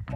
À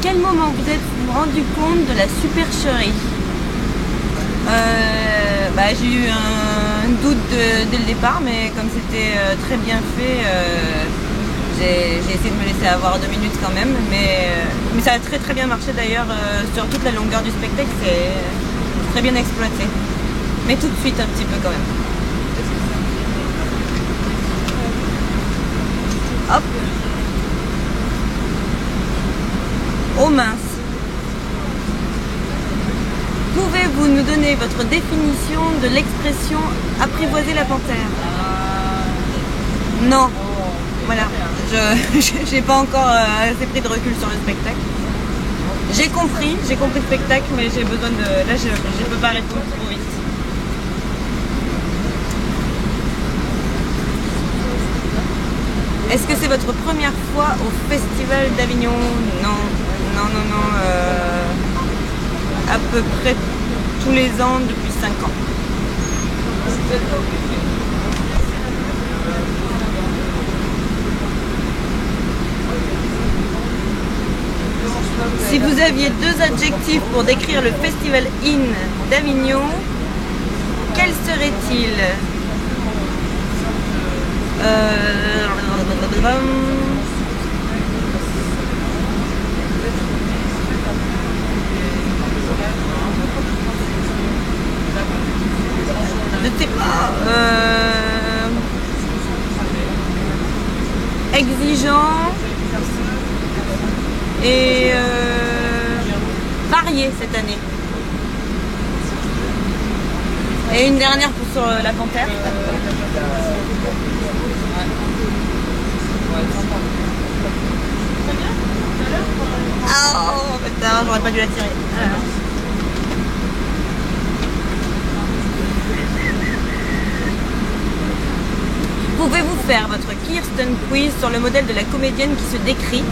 quel moment vous êtes-vous rendu compte de la supercherie? J'ai eu un doute dès le départ, mais comme c'était très bien fait, j'ai essayé de me laisser avoir 2 minutes quand même. Mais ça a très bien marché d'ailleurs sur toute la longueur du spectacle, c'est très bien exploité. Mais tout de suite un petit peu quand même. Hop. Oh mince. Pouvez-vous nous donner votre définition de l'expression apprivoiser la panthère? Non. Voilà. J'ai pas encore assez pris de recul sur le spectacle. J'ai compris le spectacle, mais j'ai besoin de... Là, je peux pas répondre trop vite. Est-ce que c'est votre première fois au Festival d'Avignon? Non. À peu près tous les ans depuis 5 ans. Si vous aviez 2 adjectifs pour décrire le Festival In d'Avignon, quels seraient-ils? Je sais pas. Exigeant et varié cette année. Et une dernière sur la panthère. Oh putain, j'aurais pas dû la tirer. Pouvez-vous faire votre Kirsten quiz sur le modèle de la comédienne qui se décrit?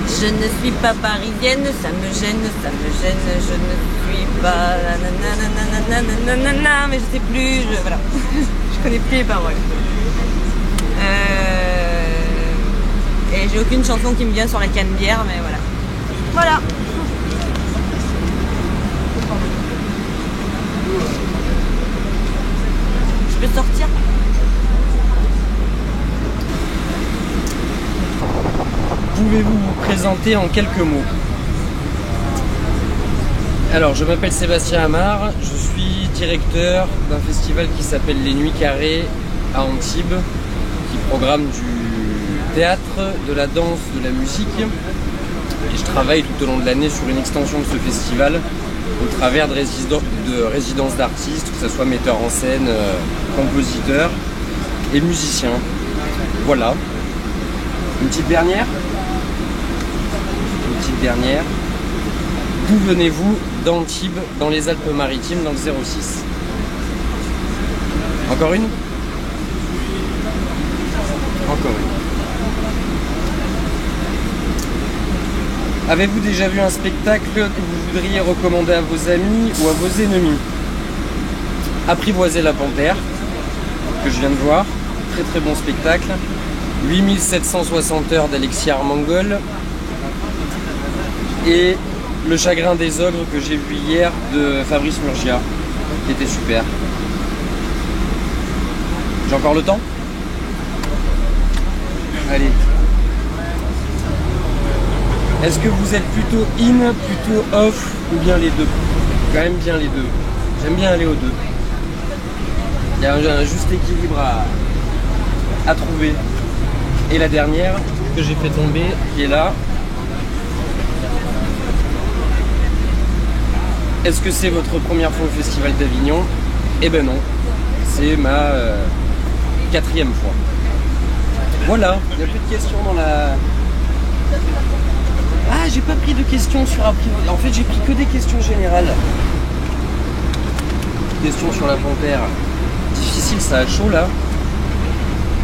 Je ne suis pas parisienne, ça me gêne, je ne suis pas... Nanana, mais je sais plus, voilà. Je connais plus les paroles. Et j'ai aucune chanson qui me vient sur la canne-bière, mais voilà. Voilà. Je peux sortir? Pouvez-vous vous présenter en quelques mots? Alors, je m'appelle Sébastien Amar, je suis directeur d'un festival qui s'appelle Les Nuits Carrées à Antibes, qui programme du théâtre, de la danse, de la musique. Et je travaille tout au long de l'année sur une extension de ce festival au travers de résidences d'artistes, que ce soit metteurs en scène, compositeurs et musiciens. Voilà. Une petite dernière. D'où venez-vous? D'Antibes, dans les Alpes-Maritimes, dans le 06. Encore une? Encore une. Avez-vous déjà vu un spectacle que vous voudriez recommander à vos amis ou à vos ennemis? Apprivoiser la panthère, que je viens de voir. Très bon spectacle. 8760 heures d'Alexis Armangol. Et Le Chagrin des Ogres que j'ai vu hier de Fabrice Murgia, qui était super. J'ai encore le temps? Allez. Est-ce que vous êtes plutôt in, plutôt off, ou bien les deux? Quand même bien les deux. J'aime bien aller aux deux. Il y a un juste équilibre à trouver. Et la dernière que j'ai fait tomber, qui est là. Est-ce que c'est votre première fois au Festival d'Avignon? Eh ben non, c'est ma 4e fois. Voilà, il n'y a plus de questions dans la... Ah, j'ai pas pris de questions sur apprivoiser. En fait, j'ai pris que des questions générales. Questions sur la panthère. Difficile, ça a chaud là.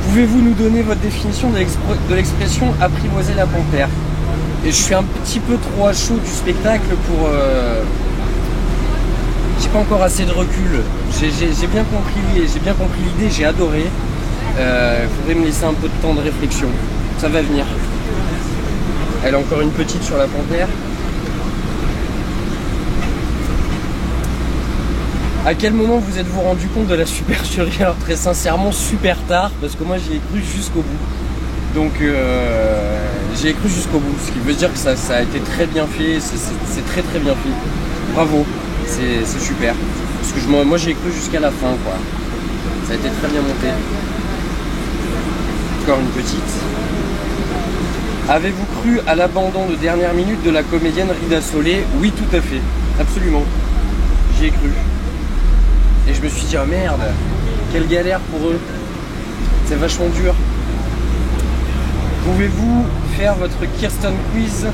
Pouvez-vous nous donner votre définition de l'expression apprivoiser la panthère? Et je suis un petit peu trop à chaud du spectacle pour... J'ai pas encore assez de recul. J'ai bien compris l'idée, j'ai adoré. Faudrait me laisser un peu de temps de réflexion. Ça va venir. Elle a encore une petite sur la panthère. À quel moment vous êtes-vous rendu compte de la supercherie? Alors très sincèrement, super tard, parce que moi j'y ai cru jusqu'au bout. Donc j'y ai cru jusqu'au bout, ce qui veut dire que ça a été très bien fait, c'est très très bien fait. Bravo, c'est super. Parce que moi j'y ai cru jusqu'à la fin, quoi. Ça a été très bien monté. Encore une petite. Avez-vous cru à l'abandon de dernière minute de la comédienne Rida Solé? Oui, tout à fait, absolument. J'y ai cru. Et je me suis dit, oh merde, quelle galère pour eux. C'est vachement dur. Pouvez-vous faire votre Kirsten Quiz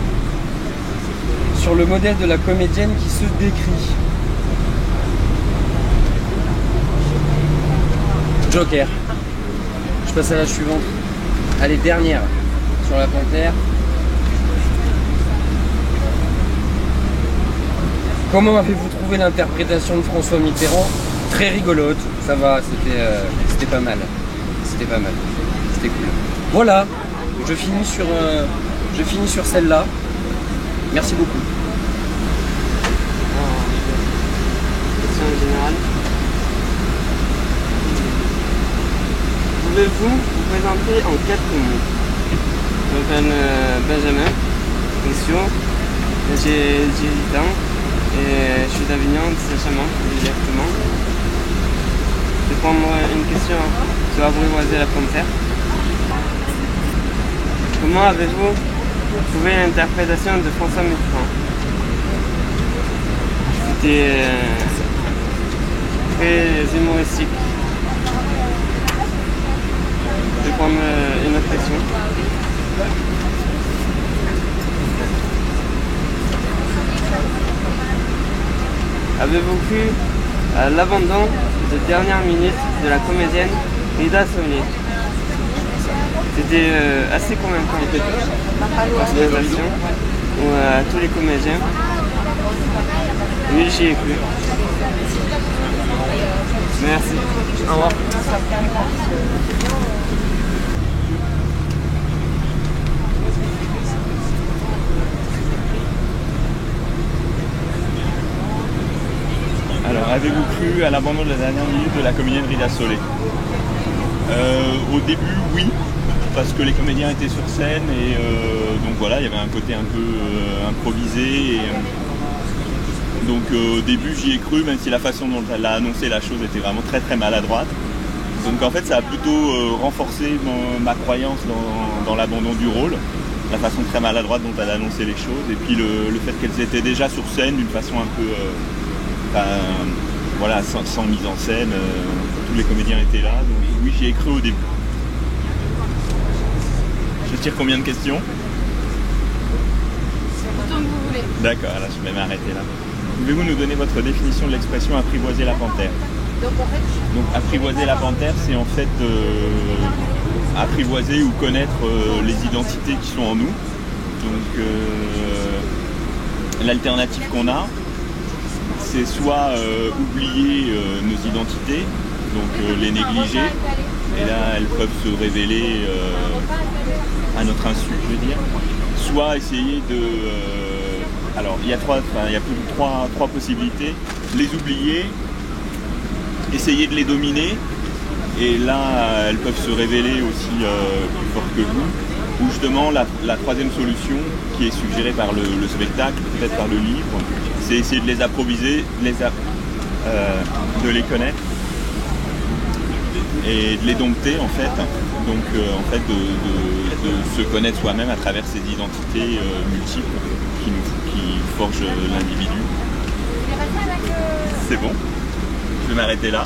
sur le modèle de la comédienne qui se décrit? Joker. Je passe à la suivante. Allez, dernière sur la panthère. Comment avez-vous trouvé l'interprétation de François Mitterrand? Très rigolote, ça va, c'était pas mal. C'était pas mal. C'était cool. Voilà, je finis sur celle-là. Merci beaucoup. Question générale. Pouvez-vous vous présenter en 4 mots? Je m'appelle Benjamin, fonction, j'ai 18 ans et je suis d'Avignon, de Saint-Chamond, exactement. Je vais prendre une question sur apprivoiser la panthère. Comment avez-vous trouvé l'interprétation de François Mitterrand? C'était très humoristique. Je vais prendre une autre question. Avez-vous cru à l'abandon de dernière minute de la comédienne Rida Solé? C'était assez convaincant en fait, la présentation, ou à tous les comédiens. Oui, j'y ai cru. Merci. Au revoir. Alors, avez-vous cru à l'abandon de la dernière minute de la comédienne Rida Solé? Au début, oui, parce que les comédiens étaient sur scène et donc voilà, il y avait un côté un peu improvisé. Et, donc au début, j'y ai cru, même si la façon dont elle a annoncé la chose était vraiment très très maladroite. Donc en fait, ça a plutôt renforcé ma croyance dans l'abandon du rôle, la façon très maladroite dont elle a annoncé les choses, et puis le fait qu'elles étaient déjà sur scène d'une façon un peu... voilà, sans mise en scène, tous les comédiens étaient là, donc oui, j'y ai cru au début. Je tire combien de questions? Autant que vous voulez. D'accord, là je vais m'arrêter là. Pouvez-vous nous donner votre définition de l'expression apprivoiser la panthère? Donc apprivoiser la panthère, c'est en fait apprivoiser ou connaître les identités qui sont en nous. Donc l'alternative qu'on a, c'est soit oublier nos identités, donc les négliger, et là elles peuvent se révéler à notre insu, je veux dire, soit essayer de... alors il y a trois possibilités: les oublier, essayer de les dominer, et là elles peuvent se révéler aussi plus fortes que vous, ou justement la troisième solution qui est suggérée par le spectacle, peut-être par le livre, c'est essayer de les apprivoiser, de les connaître et de les dompter en fait. Donc en fait de se connaître soi-même à travers ces identités multiples qui forgent l'individu. C'est bon, je vais m'arrêter là.